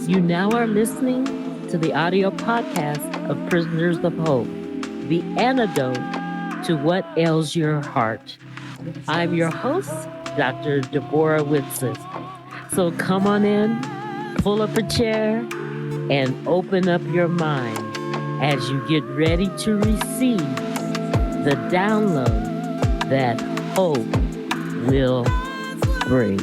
You now are listening to the audio podcast of Prisoners of Hope, the antidote to what ails your heart. I'm your host, Dr. Deborah Whitson. So come on in, pull up a chair, and open up your mind as you get ready to receive the download that hope will bring.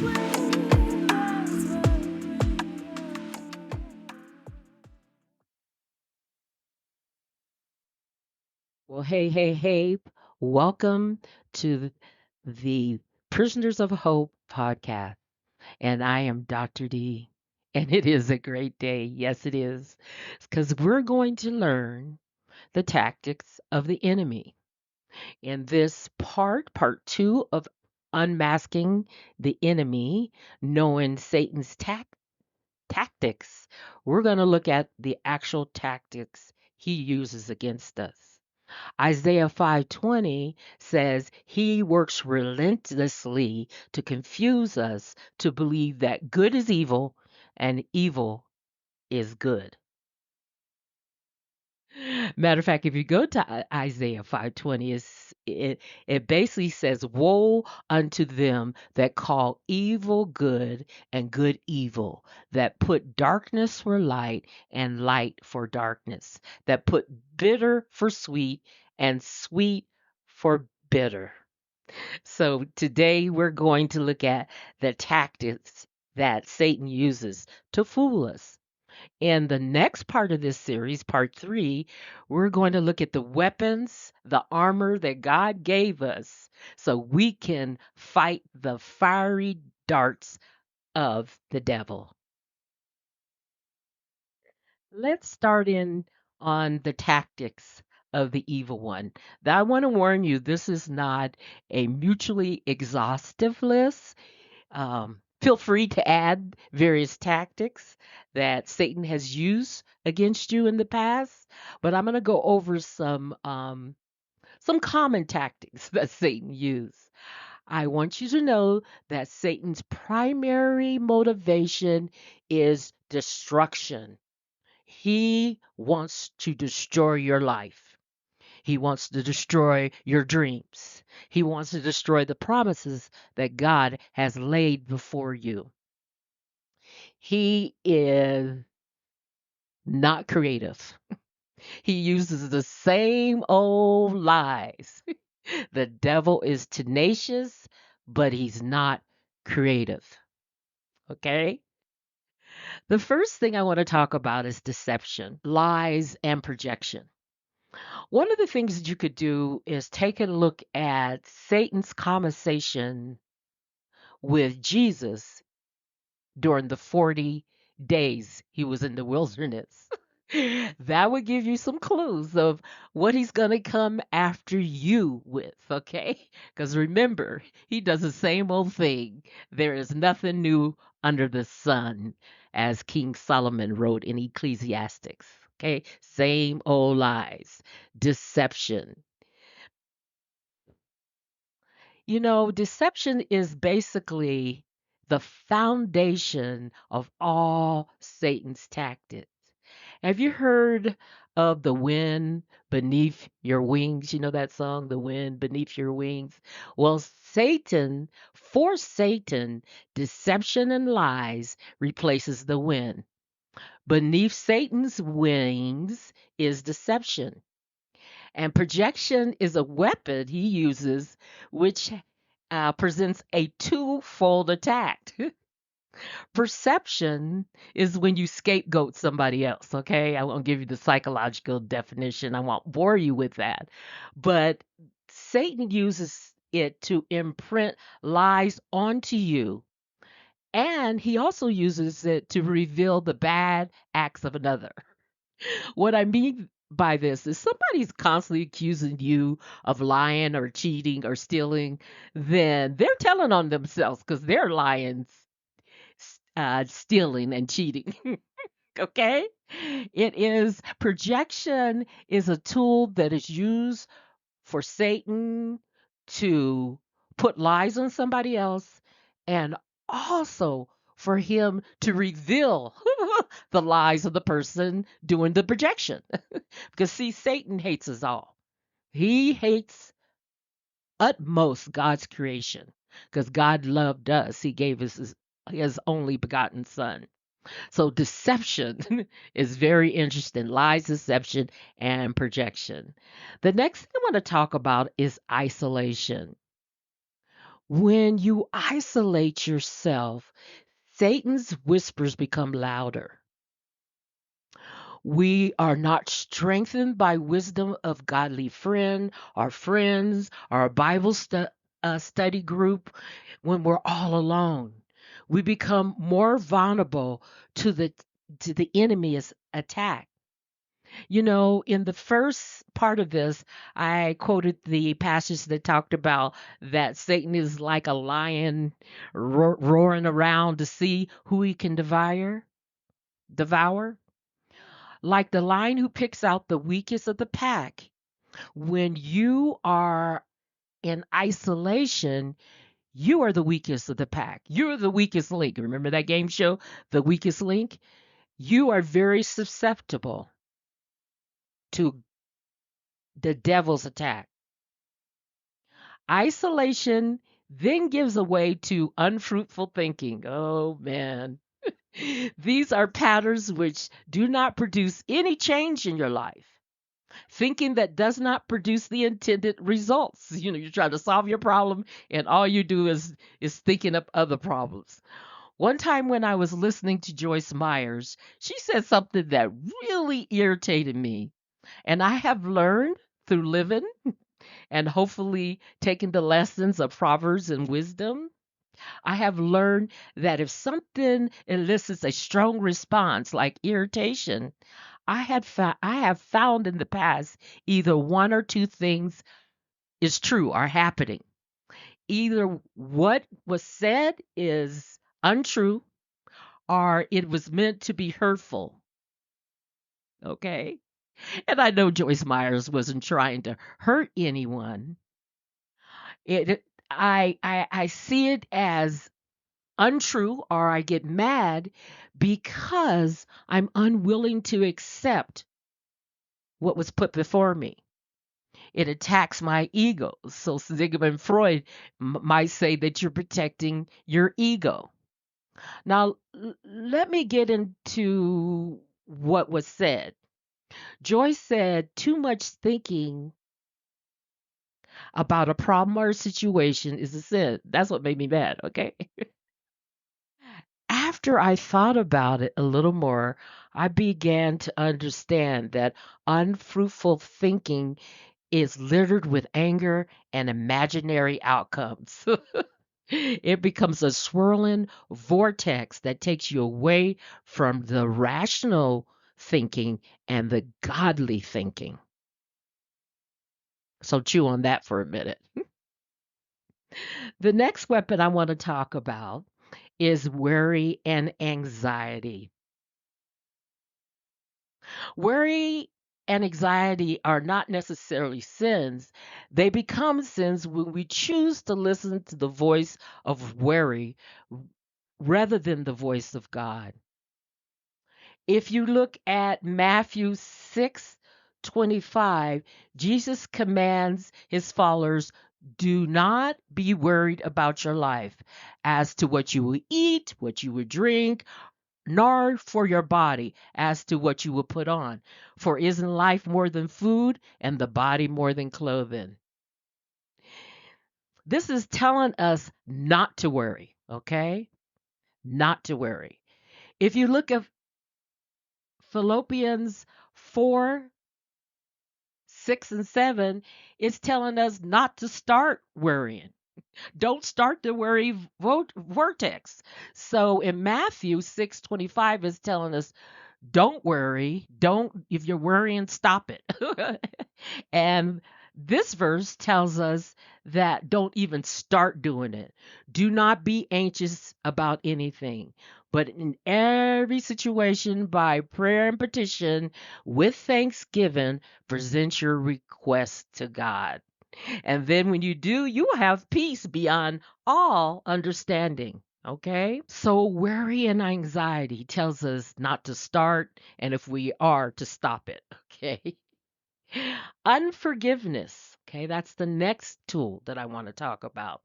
Well, hey, welcome to the Prisoners of Hope podcast. And I am Dr. D. And it is a great day. Yes, it is. Because we're going to learn the tactics of the enemy. In this part two of unmasking the enemy, knowing Satan's tactics, we're going to look at the actual tactics he uses against us. Isaiah 5:20 says he works relentlessly to confuse us to believe that good is evil and evil is good. Matter of fact, if you go to Isaiah 5:20, it basically says, "Woe unto them that call evil good and good evil, that put darkness for light and light for darkness, that put bitter for sweet and sweet for bitter." So today we're going to look at the tactics that Satan uses to fool us. In the next part of this series, part three, we're going to look at the weapons, the armor that God gave us so we can fight the fiery darts of the devil. Let's start in on the tactics of the evil one. Now, I want to warn you, this is not a mutually exhaustive list. Feel free to add various tactics that Satan has used against you in the past, but I'm going to go over some common tactics that Satan used. I want you to know that Satan's primary motivation is destruction. He wants to destroy your life. He wants to destroy your dreams. He wants to destroy the promises that God has laid before you. He is not creative. He uses the same old lies. The devil is tenacious, but he's not creative. Okay? The first thing I want to talk about is deception, lies, and projection. One of the things that you could do is take a look at Satan's conversation with Jesus during the 40 days he was in the wilderness. That would give you some clues of what he's going to come after you with, okay? Because remember, he does the same old thing. There is nothing new under the sun, as King Solomon wrote in Ecclesiastics, okay? Same old lies, deception. You know, deception is basically the foundation of all Satan's tactics. Have you heard of the wind beneath your wings? You know that song, The Wind Beneath Your Wings? Well, for Satan, deception and lies replaces the wind. Beneath Satan's wings is deception. And projection is a weapon he uses, which presents a twofold attack. Perception is when you scapegoat somebody else, okay? I won't give you the psychological definition. I won't bore you with that. But Satan uses it to imprint lies onto you. And he also uses it to reveal the bad acts of another. What I mean by this is somebody's constantly accusing you of lying or cheating or stealing, then they're telling on themselves because they're lying, stealing, and cheating. Okay? Projection is a tool that is used for Satan to put lies on somebody else and also for him to reveal the lies of the person doing the projection. Because, see, Satan hates us all. He hates utmost God's creation because God loved us. He gave us his only begotten son. So deception is very interesting. Lies, deception, and projection. The next thing I want to talk about is isolation. When you isolate yourself, Satan's whispers become louder. We are not strengthened by wisdom of godly friend, our friends, our study group when we're all alone. We become more vulnerable to the enemy's attack. You know, in the first part of this, I quoted the passage that talked about that Satan is like a lion roaring around to see who he can devour. Like the lion who picks out the weakest of the pack. When you are in isolation, you are the weakest of the pack. You're the weakest link. Remember that game show, The Weakest Link? You are very susceptible to the devil's attack. Isolation then gives way to unfruitful thinking. Oh, man. These are patterns which do not produce any change in your life. Thinking that does not produce the intended results. You know, you try to solve your problem and all you do is thinking up other problems. One time when I was listening to Joyce Myers, she said something that really irritated me. And I have learned through living and hopefully taking the lessons of Proverbs and wisdom. I have learned that if something elicits a strong response like irritation, I have found in the past either one or two things is true are happening. Either what was said is untrue or it was meant to be hurtful. Okay? And I know Joyce Myers wasn't trying to hurt anyone. I see it as untrue or I get mad because I'm unwilling to accept what was put before me. It attacks my ego. So Sigmund Freud might say that you're protecting your ego. Now, let me get into what was said. Joyce said too much thinking about a problem or a situation is a sin. That's what made me mad, okay? After I thought about it a little more, I began to understand that unfruitful thinking is littered with anger and imaginary outcomes. It becomes a swirling vortex that takes you away from the rational thinking and the godly thinking. So chew on that for a minute. The next weapon I want to talk about is worry and anxiety. Worry and anxiety are not necessarily sins. They become sins when we choose to listen to the voice of worry rather than the voice of God. If you look at Matthew 6:25, Jesus commands his followers, do not be worried about your life as to what you will eat, what you will drink, nor for your body as to what you will put on. For isn't life more than food and the body more than clothing? This is telling us not to worry, okay? Not to worry. If you look at Philippians 4, 6, and 7, it's telling us not to start worrying. Don't start the worry vortex. So in Matthew 6:25 is telling us don't worry. Don't, if you're worrying, stop it. And this verse tells us that don't even start doing it. Do not be anxious about anything, but in every situation, by prayer and petition, with thanksgiving, present your request to God. And then when you do, you will have peace beyond all understanding. Okay? So worry and anxiety tells us not to start, and if we are, to stop it. Okay? Unforgiveness. Okay, that's the next tool that I want to talk about.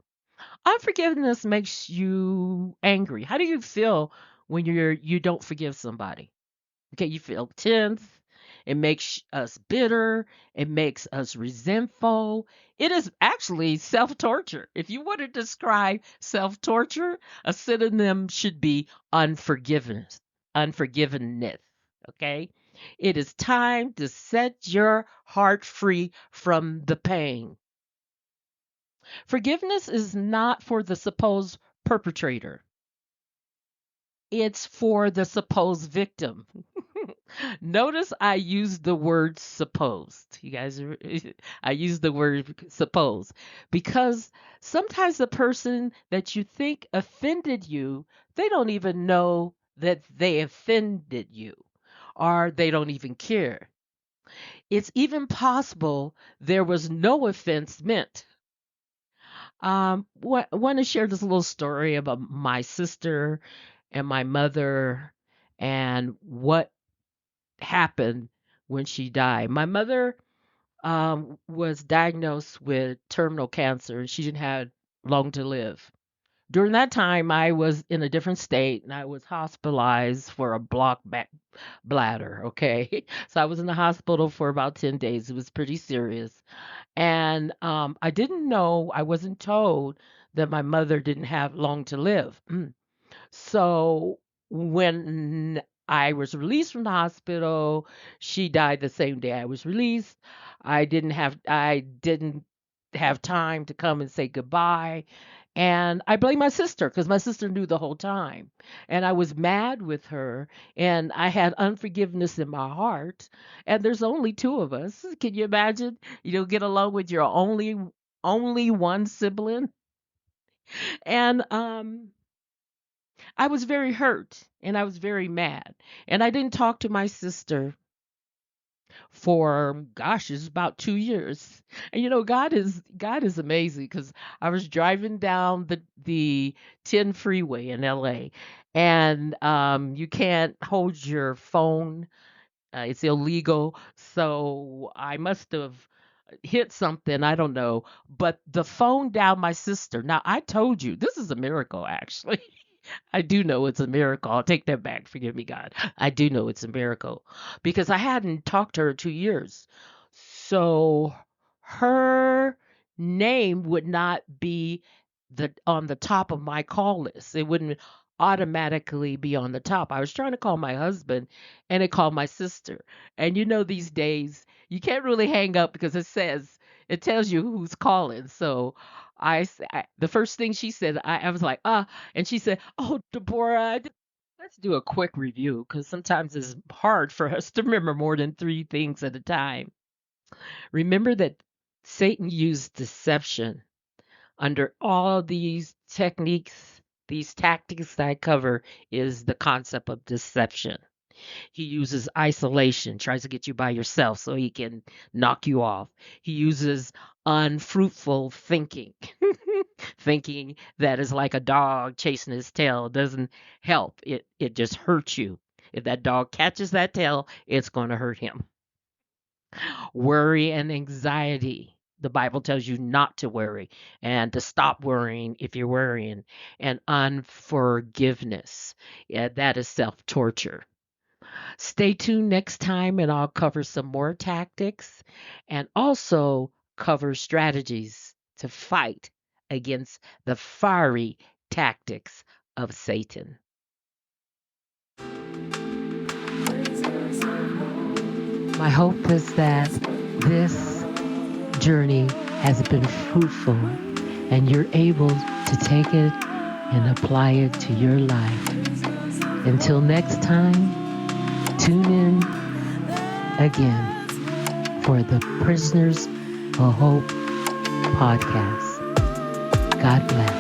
Unforgiveness makes you angry. How do you feel when you don't forgive somebody? Okay, you feel tense. It makes us bitter. It makes us resentful. It is actually self torture. If you want to describe self torture, a synonym should be unforgiveness. Unforgiveness. Okay? It is time to set your heart free from the pain. Forgiveness is not for the supposed perpetrator, it's for the supposed victim. Notice I used the word supposed. You guys, I used the word suppose because sometimes the person that you think offended you, they don't even know that they offended you or they don't even care. It's even possible there was no offense meant. Want to share this little story about my sister and my mother and what happened when she died. My mother was diagnosed with terminal cancer and she didn't have long to live. During that time, I was in a different state and I was hospitalized for a blocked bladder. Okay. So I was in the hospital for about 10 days. It was pretty serious. And I didn't know, I wasn't told that my mother didn't have long to live. So when I was released from the hospital, she died the same day I was released. I didn't have time to come and say goodbye. And I blame my sister because my sister knew the whole time. And I was mad with her and I had unforgiveness in my heart. And there's only two of us. Can you imagine? You don't get along with your only one sibling. And I was very hurt and I was very mad. And I didn't talk to my sister for gosh, it's about 2 years. And God is amazing because I was driving down the 10 freeway in LA and you can't hold your phone. It's illegal. So I must have hit something, I don't know. But the phone down my sister. Now I told you this is a miracle actually. I do know it's a miracle. I'll take that back. Forgive me, God. I do know it's a miracle because I hadn't talked to her 2 years. So her name would not be the on the top of my call list. It wouldn't automatically be on the top. I was trying to call my husband and it called my sister. And these days you can't really hang up because it tells you who's calling. So the first thing she said, I was like, and she said, "Oh, Deborah, let's do a quick review because sometimes it's hard for us to remember more than three things at a time. Remember that Satan used deception under all these techniques, these tactics that I cover is the concept of deception. He uses isolation, tries to get you by yourself so he can knock you off. He uses unfruitful thinking. Thinking that is like a dog chasing his tail doesn't help. It just hurts you. If that dog catches that tail, it's going to hurt him. Worry and anxiety. The Bible tells you not to worry and to stop worrying if you're worrying. And unforgiveness. Yeah, that is self torture. Stay tuned next time, and I'll cover some more tactics and also cover strategies to fight against the fiery tactics of Satan. My hope is that this journey has been fruitful and you're able to take it and apply it to your life. Until next time, tune in again for the Prisoners of Hope podcast. God bless.